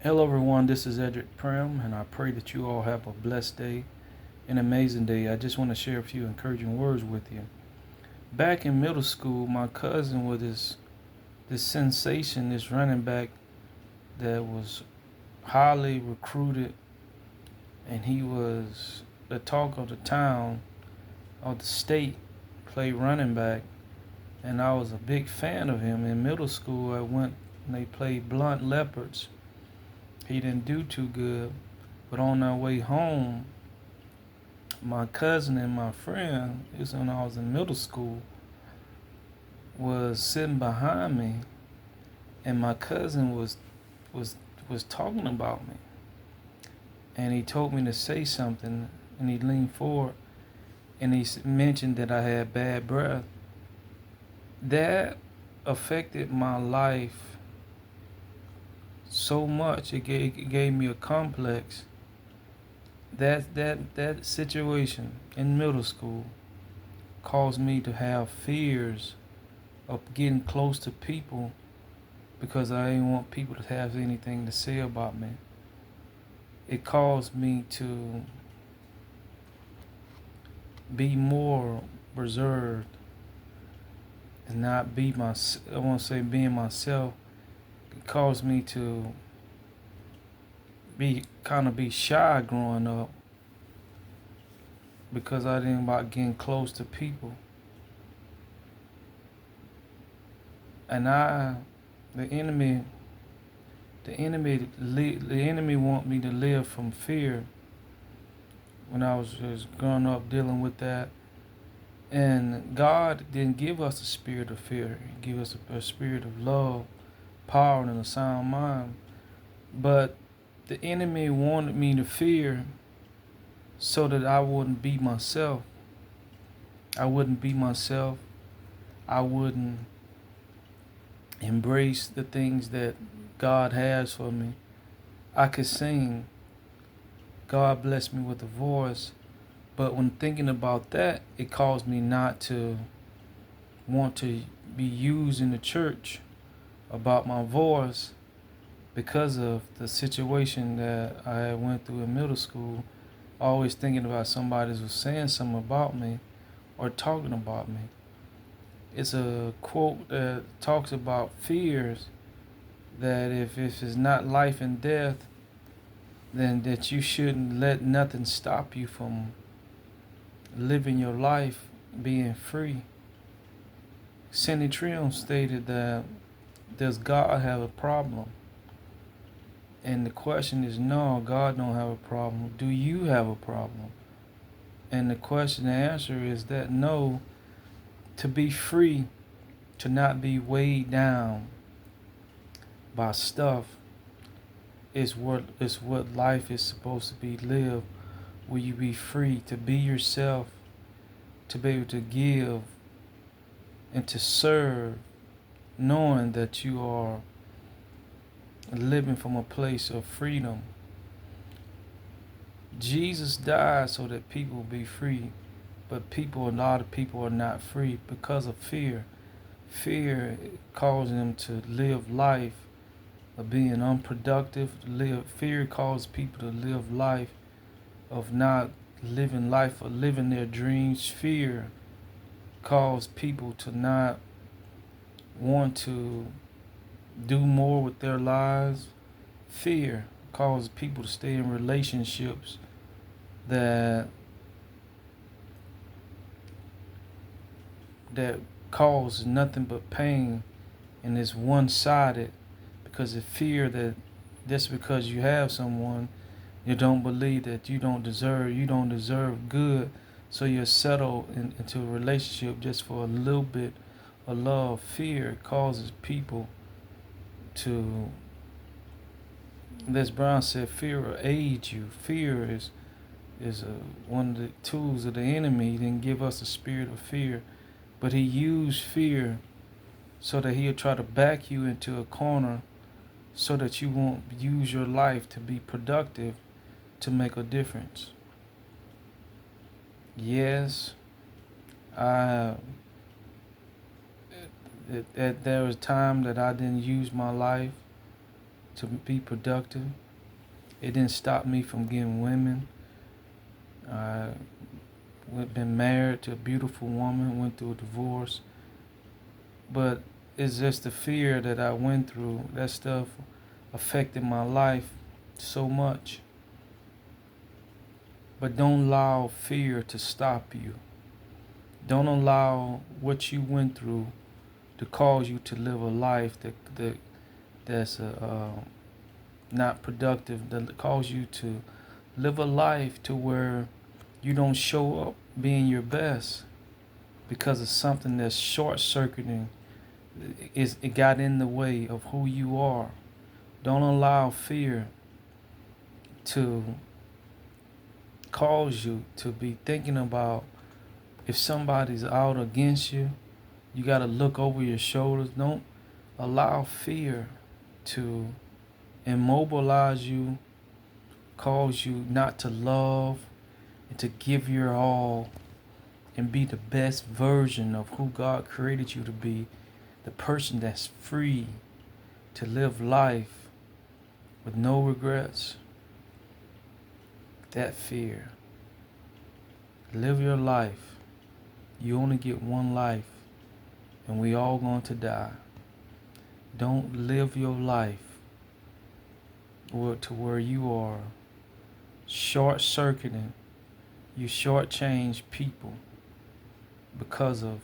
Hello, everyone. This is Edric Prim, and I pray that you all have a blessed day, an amazing day. I just want to share a few encouraging words with you. Back in middle school, my cousin was this sensation, this running back that was highly recruited, and he was the talk of the town, of the state, played running back, and I was a big fan of him. In middle school, I went and they played Blunt Leopards. He didn't do too good, but on our way home, my cousin and my friend, this was when I was in middle school, was sitting behind me, and my cousin was was talking about me, and he told me to say something, and he leaned forward, and he mentioned that I had bad breath. That affected my life so much. It gave me a complex. That situation in middle school caused me to have fears of getting close to people because I didn't want people to have anything to say about me. It caused me to be more reserved and not be my, I won't say being myself. It caused me to be shy growing up because I didn't like getting close to people. And the enemy, the enemy want me to live from fear. When I was just growing up dealing with that, and God didn't give us a spirit of fear. He gave us a spirit of love, power, and a sound mind. But the enemy wanted me to fear so that I wouldn't be myself. I wouldn't be myself. I wouldn't embrace the things that God has for me. I could sing. God blessed me with a voice. But when thinking about that, it caused me not to want to be used in the church about my voice because of the situation that I went through in middle school. Always thinking about somebody was saying something about me or talking about me. It's a quote that talks about fears that if it's not life and death, then that you shouldn't let nothing stop you from living your life being free. Cindy Trium stated that does God have a problem? And the question is no, God don't have a problem. Do you have a problem? And the answer is that no, to be free, to not be weighed down by stuff is what life is supposed to be lived. Will you be free to be yourself, to be able to give and to serve, knowing that you are living from a place of freedom. Jesus died so that people will be free, but a lot of people are not free because of fear. Fear causes them to live life of being unproductive. Fear causes people to live life of not living life or living their dreams. Fear causes people to not want to do more with their lives. Fear causes people to stay in relationships that that cause nothing but pain and is one-sided because of fear that just because you have someone, you don't believe that you don't deserve good, so you're settled into a relationship just for a little bit of love. Fear causes people to, Les Brown said, fear will age you. Fear is one of the tools of the enemy. He didn't give us a spirit of fear, but he used fear so that he'll try to back you into a corner so that you won't use your life to be productive, to make a difference. Yes, I there was time that I didn't use my life to be productive. It didn't stop me from getting women. I've been married to a beautiful woman, went through a divorce. But it's just the fear that I went through. That stuff affected my life so much. But don't allow fear to stop you. Don't allow what you went through to cause you to live a life that's not productive, that cause you to live a life to where you don't show up being your best because of something that's short-circuiting. It got in the way of who you are. Don't allow fear to cause you to be thinking about if somebody's out against you, you got to look over your shoulders. Don't allow fear to immobilize you, cause you not to love and to give your all and be the best version of who God created you to be, the person that's free to live life with no regrets. That fear. Live your life. You only get one life, and we all going to die. Don't live your life to where you are short-circuiting. You shortchange people because of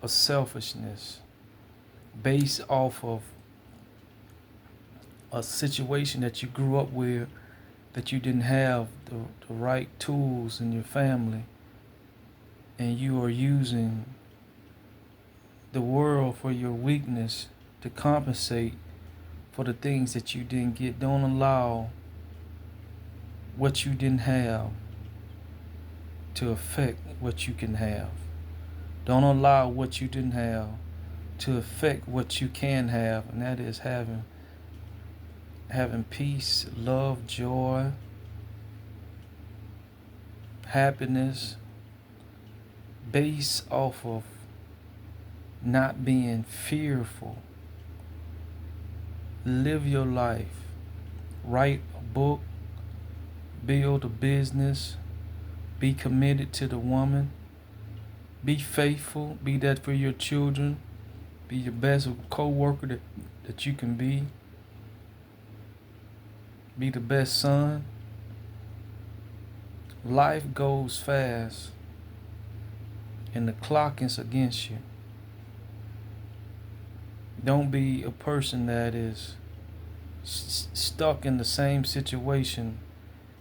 a selfishness based off of a situation that you grew up with, that you didn't have the right tools in your family, and you are using the world for your weakness to compensate for the things that you didn't get. Don't allow what you didn't have to affect what you can have. Don't allow what you didn't have to affect what you can have, and that is having peace, love, joy, happiness, based off of not being fearful. Live your life. Write a book, build a business, be committed to the woman, be faithful, be that for your children, be your best co-worker that you can be the best son. Life goes fast, and the clock is against you. Don't be a person that is stuck in the same situation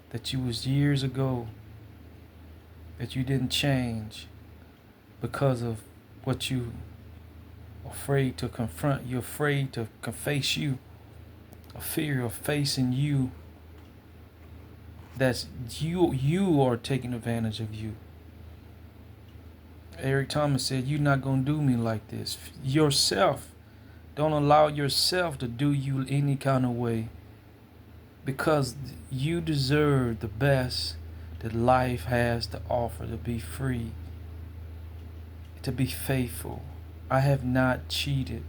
that you was years ago, that you didn't change because of what you afraid to confront. You're afraid to face you. A fear of facing you. That's you are taking advantage of you. Eric Thomas said, "You're not gonna do me like this." Yourself. Don't allow yourself to do you any kind of way, because you deserve the best that life has to offer, to be free, to be faithful. I have not cheated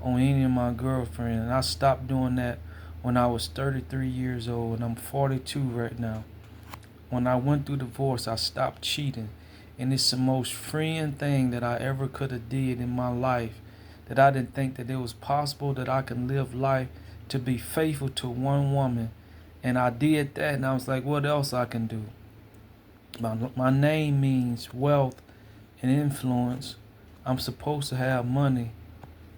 on any of my girlfriends, and I stopped doing that when I was 33 years old, and I'm 42 right now. When I went through divorce, I stopped cheating, and it's the most freeing thing that I ever could have did in my life, that I didn't think that it was possible that I can live life to be faithful to one woman. And I did that, and I was like, what else I can do? My name means wealth and influence. I'm supposed to have money.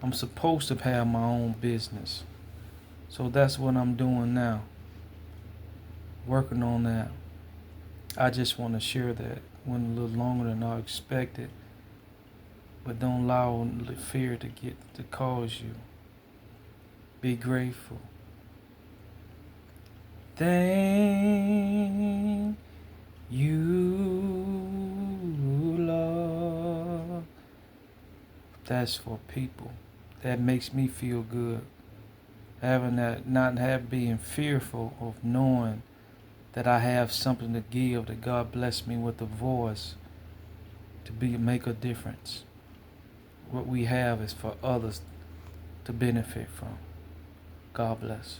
I'm supposed to have my own business. So that's what I'm doing now. Working on that. I just want to share that. Went a little longer than I expected. But don't allow the fear to cause you. Be grateful. Thank you, Lord. That's for people. That makes me feel good. Having that, being fearful of knowing that I have something to give, that God blessed me with a voice to make a difference. What we have is for others to benefit from. God bless.